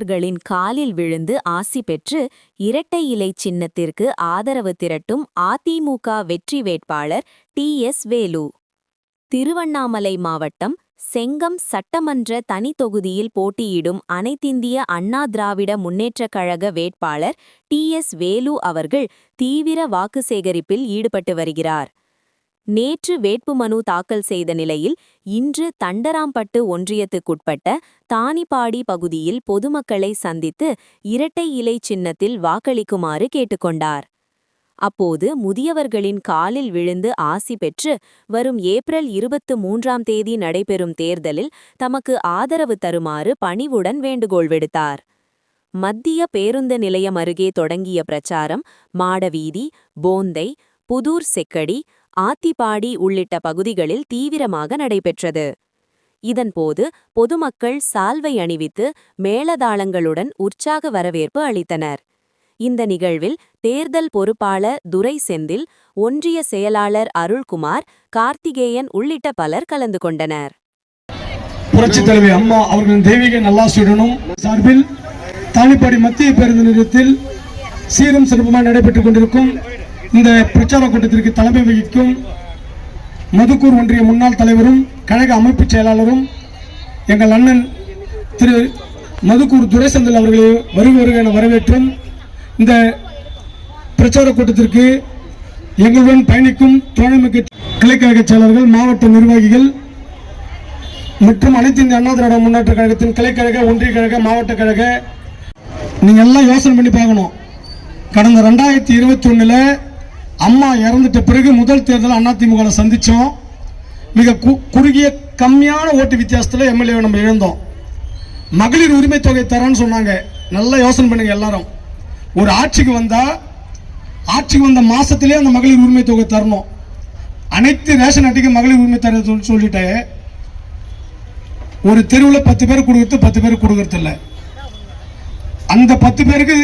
முதியவர்களின் காலில் விழுந்து ஆசி பெற்று இரட்டை இலை சின்னத்திற்கு ஆதரவு திரட்டும் அதிமுக வெற்றி வேட்பாளர் டி.எஸ். வேலு. திருவண்ணாமலை மாவட்டம் செங்கம் சட்டமன்ற தனி தொகுதியில் போட்டியிடும் அனைத்திந்திய அண்ணா திராவிட முன்னேற்றக் கழக வேட்பாளர் டி.எஸ். வேலு அவர்கள் தீவிர வாக்கு சேகரிப்பில் ஈடுபட்டு வருகிறார். நேற்று வேட்புமனு தாக்கல் செய்த நிலையில் இன்று தண்டராம்பட்டு ஒன்றியத்துக்குட்பட்ட தானிப்பாடி பகுதியில் பொதுமக்களை சந்தித்து இரட்டை இலை சின்னத்தில் வாக்களிக்குமாறு கேட்டுக்கொண்டார். அப்போது முதியவர்களின் காலில் விழுந்து ஆசி பெற்று வரும் ஏப்ரல் 23ஆம் தேதி நடைபெறும் தேர்தலில் தமக்கு ஆதரவு தருமாறு பணிவுடன் வேண்டுகோள் விடுத்தார். மத்திய பேருந்து நிலையம் அருகே தொடங்கிய பிரச்சாரம் மாடவீதி, போந்தை, புதூர் செக்கடி, ஆத்திப்பாடி உள்ளிட்ட பகுதிகளில் தீவிரமாக நடைபெற்றது. இதன்போது பொதுமக்கள் சால்வை அணிவித்து மேளதாளங்களுடன் உற்சாக வரவேற்பு அளித்தனர். இந்த நிகழ்வில் தேர்தல் பொறுப்பாளர் துரை செந்தில், ஒன்றிய செயலாளர் அருள்குமார், கார்த்திகேயன் உள்ளிட்ட பலர் கலந்து கொண்டனர். புரட்சித் தலைவி அம்மா அவர்களின் தெய்வீக நல்லாசியுடனும் சார்பில் தானிப்பாடி மத்திய பேருந்து நிலையத்தில் சீரும் சிறப்புமாக நடைபெற்றுக் கொண்டிருக்கும் இந்த பிரச்சார கூட்டத்திற்கு தலைமை வகிக்கும் மதுக்கூர் ஒன்றிய முன்னாள் தலைவரும் கழக அமைப்பு செயலாளரும் எங்கள் அண்ணன் திரு மதுக்கூர் துரை செந்தில் அவர்களை வருக என வரவேற்றும் இந்த பிரச்சார கூட்டத்திற்கு எங்களுடன் பயணிக்கும் தோழமைக்கு கிளைக்கழக செயலர்கள், மாவட்ட நிர்வாகிகள் மற்றும் அனைத்து இந்திய அண்ணா திராவிட முன்னேற்ற கழகத்தின் கிளைக்கழக, ஒன்றிய கழக, மாவட்ட கழக, நீங்க எல்லாம் யோசனை பண்ணி பார்க்கணும். கடந்த 2021 அம்மா இறந்துட்ட பிறகு முதல் தேர்தல் அதிமுக சந்திச்சோம். மிக குறுகிய கம்மியான ஓட்டு வித்தியாசத்தில் எம்எல்ஏ நம்ம இழந்தோம். மகளிர் உரிமை தொகை தரேன்னு சொன்னாங்க. நல்லா யோசனை பண்ணுங்க எல்லாரும். ஒரு ஆட்சிக்கு வந்த மாசத்திலே அந்த மகளிர் உரிமை தொகை தரணும். அனைத்து ரேஷன் அட்டைக்கு மகளிர் உரிமை தர சொல்லிட்டு ஒரு தெருவில் 10 பேர் கொடுக்கறது 10 பேர் கொடுக்கறது இல்லை. அந்த 10 பேருக்கு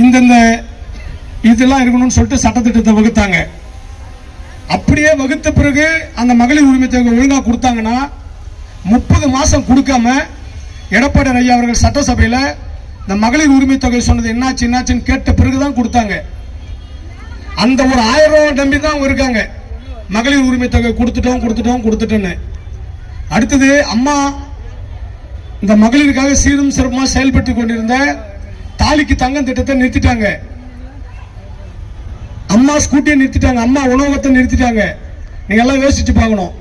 இந்தந்த இதெல்லாம் இருக்கணும்னு சொல்லிட்டு சட்டத்திட்டத்தை வகுத்தாங்க. அப்படியே வகுத்த பிறகு அந்த மகளிர் உரிமை தொகை ஒழுங்கா கொடுத்தாங்கன்னா 30 மாசம் கொடுக்காம எடப்பாடி ஐயா அவர்கள் சட்டசபையில் இந்த மகளிர் உரிமை தொகை சொன்னது என்னாச்சுன்னு கேட்ட பிறகுதான் கொடுத்தாங்க. அந்த ஒரு 1000 ரூபாய் நம்பி தான் இருக்காங்க. மகளிர் உரிமை தொகை கொடுத்துட்டோன்னு. அடுத்தது அம்மா இந்த மகளிருக்காக சீரும் சிறப்புமாக செயல்பட்டு கொண்டிருந்த தாலிக்கு தங்கம் திட்டத்தை நிறுத்திட்டாங்க. அம்மா ஸ்கூட்டியை நிறுத்திட்டாங்க. அம்மா உணவகத்தை நிறுத்திட்டாங்க. நீங்க எல்லாம் யோசிச்சு பார்க்கணும்.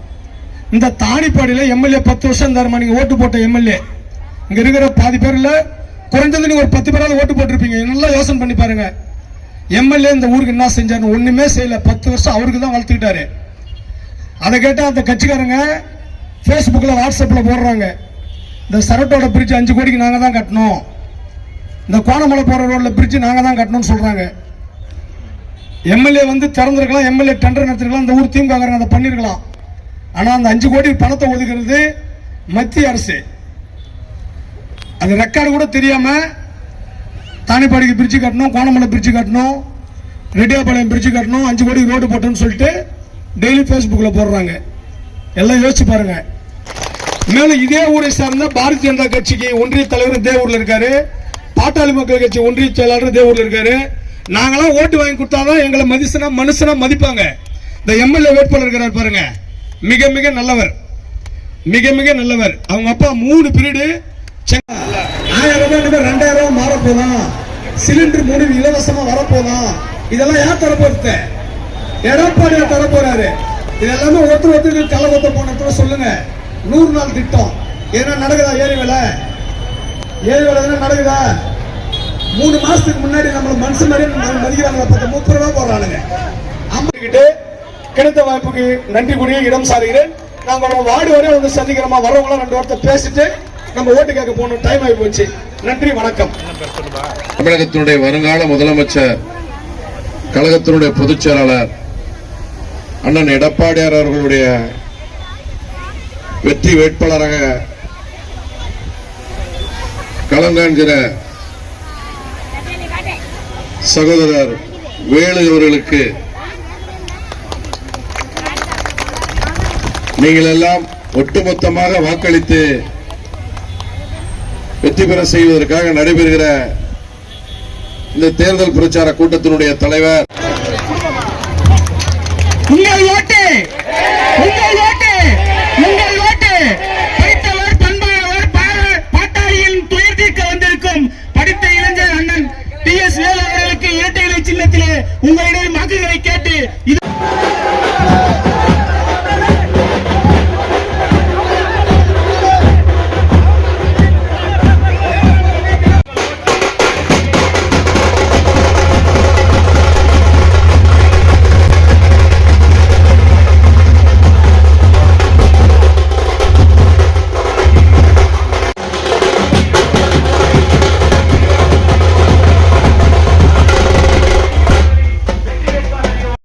இந்த தானிப்பாடியில் எம்எல்ஏ 10 வருஷம் தரமா நீங்க ஓட்டு போட்ட எம்எல்ஏ இங்க இருக்கிற பாதி பேர்ல குறைஞ்சது நீங்க ஒரு 10 பேராவது ஓட்டு போட்டிருப்பீங்க. நல்லா யோசனை பண்ணி பாருங்க. எம்எல்ஏ இந்த ஊருக்கு என்ன செஞ்சாரு? ஒண்ணுமே செய்யல. 10 வருஷம் அவருக்கு தான் வளர்த்துக்கிட்டாரு. அதை கேட்டா அந்த கட்சிக்காரங்க பேஸ்புக்ல, வாட்ஸ்அப்ல போடுறாங்க. இந்த சரட்டோட பிரிட்ஜ் 5 கோடிக்கு நாங்க தான் கட்டணும், இந்த கோணமலை போற ரோட்ல பிரிட்ஜ் நாங்க தான் கட்டணும்னு சொல்றாங்க. எம்எல்ஏ வந்து திறந்திருக்கலாம், எம்எல்ஏ டெண்டர் நடத்திருக்கலாம், இந்த ஊர் திமுக அதை பண்ணிருக்கலாம். ஆனா அந்த 5 கோடி பணத்தை ஒதுக்குறது மத்திய அரசு. அது ரெக்கார்டு கூட தெரியாம தானிப்பாடிக்கு பிரிட்ஜ் கட்டணும், கோணமலை பிரிட்ஜ் கட்டணும், ரெட்டியாபாளையம் பிரிட்ஜ் கட்டணும், 5 கோடி ரோடு போட்டோம்னு சொல்லிட்டு டெய்லி பேஸ்புக்ல போடுறாங்க. எல்லாம் யோசிச்சு பாருங்க. மேலும் இதே ஊரை சார்ந்த பாரதிய ஜனதா கட்சிக்கு ஒன்றிய தலைவர் இதே ஊர்ல இருக்காரு, பாட்டாளி மக்கள் கட்சி ஒன்றிய செயலாளர் இதே ஊர்ல இருக்காரு. நாங்களாம் ஓட்டு வாங்கி கொடுத்தாதான் எங்களை மனுஷனா மதிப்பாங்க. இந்த எம்எல்ஏ வேட்பாளர் இருக்கிறார் பாருங்க, மிக மிக நல்லவர், மிக மிக நல்லவர். அவங்க அப்பா 3 பீரியடு 1000 ரூபாய் 2000 ரூபாய் மாறப்போதான், சிலிண்டர் 3 இலவசமா வரப்போதான். இதெல்லாம் யார் தரப்போறது? எடப்பாடி தரப்போறாரு. இதெல்லாமே ஒருத்தருக்கு கலவத்த போன சொல்லுங்க. 100 நாள் திட்டம் ஏன்னா நடக்குதா? ஏரி வேலை நடக்குதா? 3 மாசத்துக்கு முன்னாடி நம்மள மனுஷன் மாதிரி மதிக்கிறாங்க. 30 ரூபாய் போடுறானுங்க. அம்மாக்கிட்டு கிடைத்த வாய்ப்புக்கு நன்றி கூறிய இடம் சாருகிறேன். நாங்க வார்டு வரை வந்து சந்திக்கிறோமா, வரவங்களாம் 2 வார்த்தை பேசிட்டு நம்ம ஓட்டு கேட்க போகணும். டைம் ஆகி போச்சு. நன்றி, வணக்கம். தமிழகத்தினுடைய வருங்கால முதலமைச்சர், கழகத்தினுடைய பொதுச் செயலாளர் அண்ணன் எடப்பாடியார் அவர்களுடைய வெற்றி வேட்பாளராக களங்காண்கிற சகோதரர் வேலு அவர்களுக்கு நீங்கள் எல்லாம் ஒட்டுமொத்தமாக வாக்களித்து வெற்றி பெற செய்வதற்காக நடைபெறுகிற இந்த தேர்தல் பிரச்சார கூட்டத்தினுடைய தலைவர் உங்கள் ஓட்டு